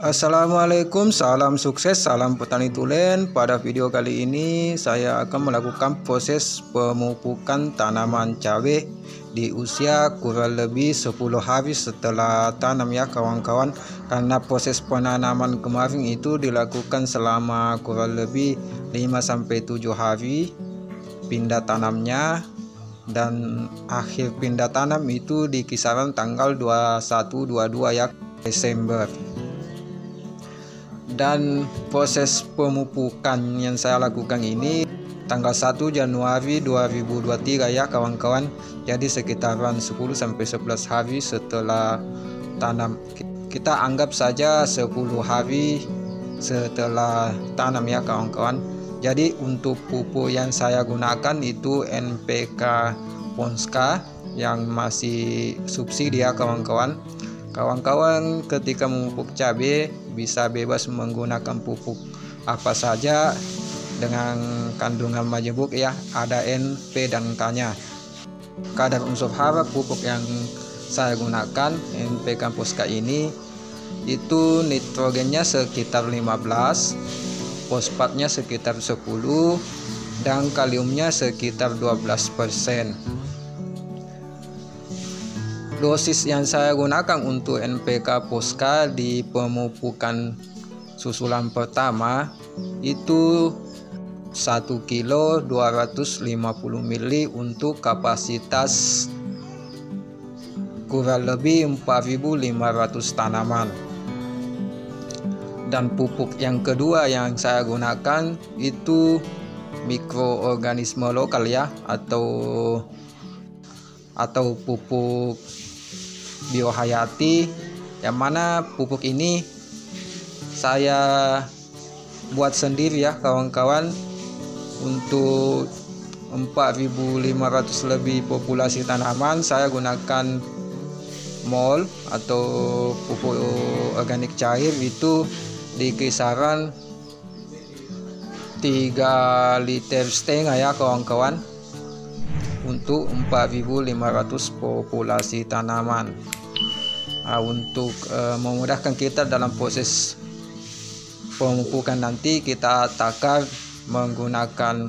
Assalamualaikum, salam sukses, salam petani tulen. Pada video kali ini saya akan melakukan proses pemupukan tanaman cabai di usia kurang lebih 10 hari setelah tanam ya kawan-kawan. Karena proses penanaman kemarin itu dilakukan selama kurang lebih 5-7 hari pindah tanamnya, dan akhir pindah tanam itu di kisaran tanggal 21-22 ya Desember. Dan proses pemupukan yang saya lakukan ini tanggal 1 Januari 2023 ya kawan-kawan. Jadi sekitaran 10-11 hari setelah tanam. Kita anggap saja 10 hari setelah tanam ya kawan-kawan. Jadi untuk pupuk yang saya gunakan itu NPK Ponska yang masih subsidi ya kawan-kawan. Kawan-kawan ketika memupuk cabai bisa bebas menggunakan pupuk apa saja dengan kandungan majemuk ya, ada N, P dan K-nya. Kadar unsur hara pupuk yang saya gunakan NPK Ponska ini itu nitrogennya sekitar 15, fosfatnya sekitar 10 dan kaliumnya sekitar 12%. Dosis yang saya gunakan untuk NPK Ponska di pemupukan susulan pertama itu 1 kilo 250 ml untuk kapasitas kurang lebih 4.500 tanaman. Dan pupuk yang kedua yang saya gunakan itu mikroorganisme lokal ya, atau pupuk biohayati, yang mana pupuk ini saya buat sendiri ya kawan-kawan. Untuk 4.500 lebih populasi tanaman saya gunakan MOL atau pupuk organik cair itu di kisaran 3,5 liter ya kawan-kawan untuk 4.500 populasi tanaman. Untuk memudahkan kita dalam proses pemupukan nanti, kita takar menggunakan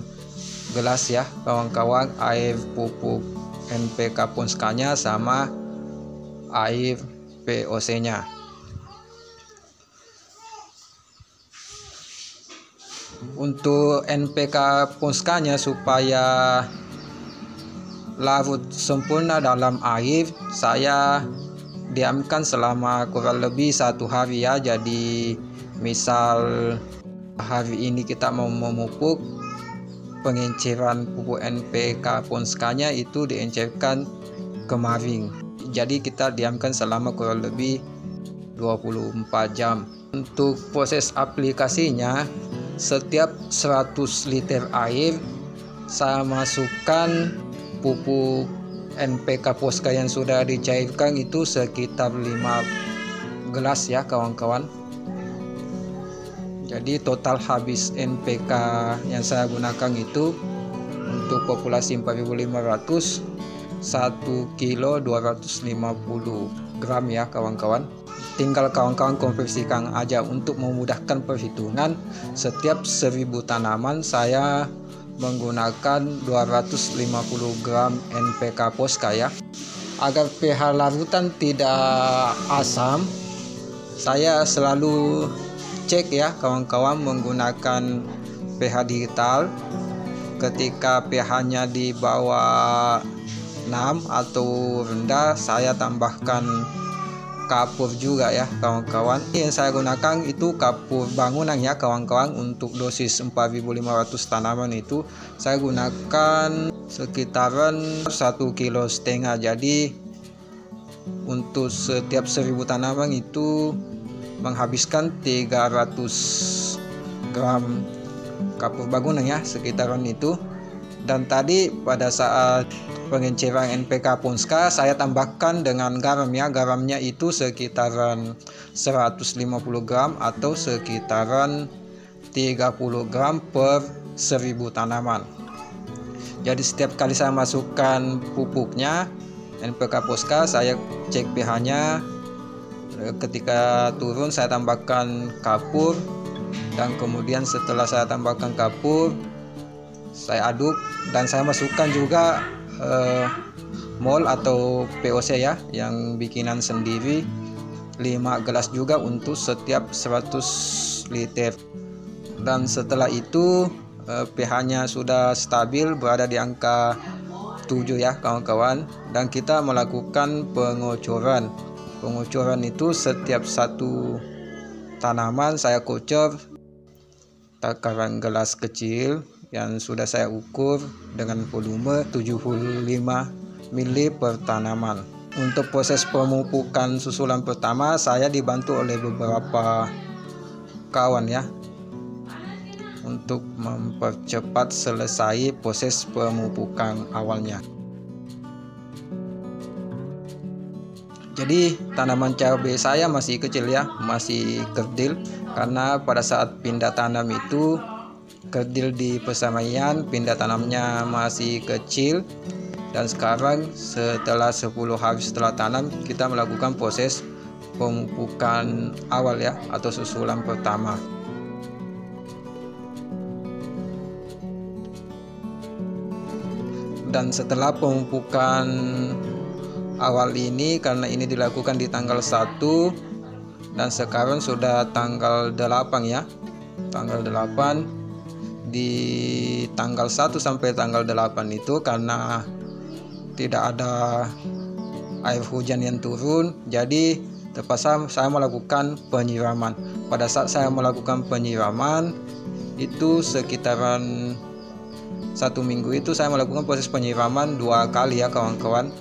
gelas ya kawan-kawan, air pupuk NPK Ponska-nya sama air POC-nya. Untuk NPK Ponska-nya supaya larut sempurna dalam air, saya diamkan selama kurang lebih 1 hari ya. Jadi misal hari ini kita mau memupuk, pengenceran pupuk NPK Ponska-nya itu diencerkan kemarin. Jadi kita diamkan selama kurang lebih 24 jam. Untuk proses aplikasinya, setiap 100 liter air saya masukkan pupuk NPK Ponska yang sudah dicairkan itu sekitar 5 gelas ya kawan-kawan. Jadi total habis NPK yang saya gunakan itu untuk populasi 4.500 1 kilo 250 gram ya kawan-kawan. Tinggal kawan-kawan konversikan aja. Untuk memudahkan perhitungan, setiap 1000 tanaman saya menggunakan 250 gram NPK Ponska ya. Agar pH larutan tidak asam, saya selalu cek ya kawan-kawan menggunakan pH digital. Ketika pH-nya di bawah 6 atau rendah, saya tambahkan kapur juga ya kawan-kawan. Yang saya gunakan itu kapur bangunan ya kawan-kawan. Untuk dosis 4.500 tanaman itu saya gunakan sekitaran 1,5 kilo. Jadi untuk setiap 1000 tanaman itu menghabiskan 300 gram kapur bangunan ya, sekitaran itu. Dan tadi pada saat pengenceran NPK Ponska saya tambahkan dengan garam ya. Garamnya itu sekitaran 150 gram atau sekitaran 30 gram per 1000 tanaman. Jadi setiap kali saya masukkan pupuknya NPK Ponska, saya cek pH-nya ketika turun saya tambahkan kapur, dan kemudian setelah saya tambahkan kapur saya aduk, dan saya masukkan juga mol atau POC ya, yang bikinan sendiri 5 gelas juga untuk setiap 100 liter. Dan setelah itu pH-nya sudah stabil berada di angka 7 ya kawan-kawan, dan kita melakukan pengocoran. Pengocoran itu setiap satu tanaman saya kocor takaran gelas kecil yang sudah saya ukur dengan volume 75 ml per tanaman. Untuk proses pemupukan susulan pertama saya dibantu oleh beberapa kawan ya, untuk mempercepat selesai proses pemupukan awalnya. Jadi tanaman cabai saya masih kecil ya, masih kerdil, karena pada saat pindah tanam itu kerdil di persamaian, pindah tanamnya masih kecil. Dan sekarang setelah 10 hari setelah tanam kita melakukan proses pemupukan awal ya, atau susulan pertama. Dan setelah pemupukan awal ini, karena ini dilakukan di tanggal 1 dan sekarang sudah tanggal 8 ya, tanggal 8, di tanggal 1 sampai tanggal 8 itu karena tidak ada air hujan yang turun, jadi terpaksa saya melakukan penyiraman. Pada saat saya melakukan penyiraman itu sekitaran 1 minggu itu saya melakukan proses penyiraman 2 kali ya kawan-kawan.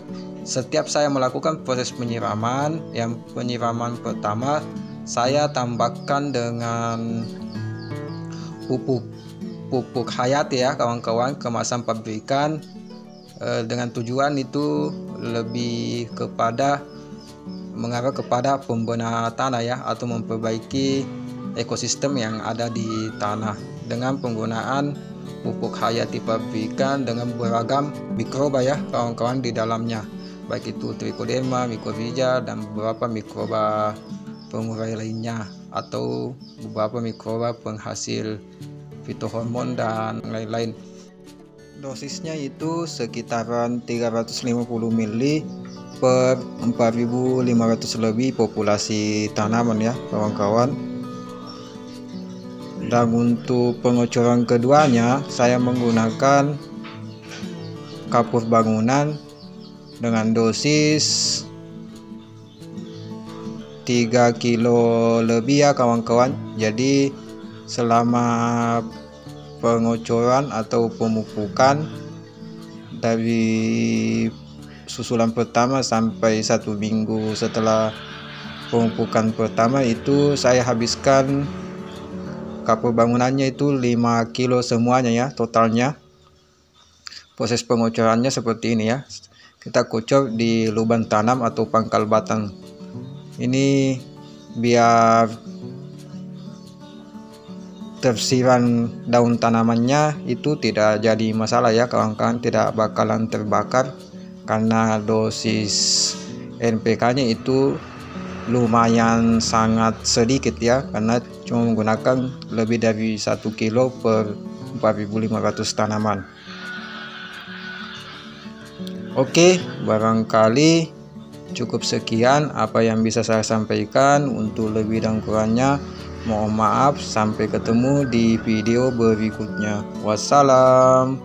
Setiap saya melakukan proses penyiraman, yang penyiraman pertama saya tambahkan dengan pupuk hayati ya kawan-kawan, kemasan pabrikan, dengan tujuan itu lebih kepada mengarah kepada pembenahan tanah ya, atau memperbaiki ekosistem yang ada di tanah dengan penggunaan pupuk hayati pabrikan dengan beragam mikroba ya kawan-kawan di dalamnya, baik itu trichoderma, mycorrhiza, dan beberapa mikroba pengurai lainnya, atau beberapa mikroba penghasil fitohormon dan lain-lain. Dosisnya itu sekitaran 350 ml per 4.500 lebih populasi tanaman ya kawan-kawan. Dan untuk pengocoran keduanya saya menggunakan kapur bangunan dengan dosis 3 kilo lebih ya kawan-kawan. Jadi selama pengocoran atau pemupukan dari susulan pertama sampai 1 minggu setelah pemupukan pertama itu saya habiskan kapur bangunannya itu 5 kilo semuanya ya totalnya. Proses pengocorannya seperti ini ya, kita kocor di lubang tanam atau pangkal batang ini biar tersiram daun tanamannya itu tidak jadi masalah ya kawan-kawan, tidak bakalan terbakar karena dosis NPK nya itu lumayan sangat sedikit ya, karena cuma menggunakan lebih dari 1 kilo per 4.500 tanaman. Oke, barangkali cukup sekian apa yang bisa saya sampaikan. Untuk lebih dan kurangnya mohon maaf. Sampai ketemu di video berikutnya. Wassalam.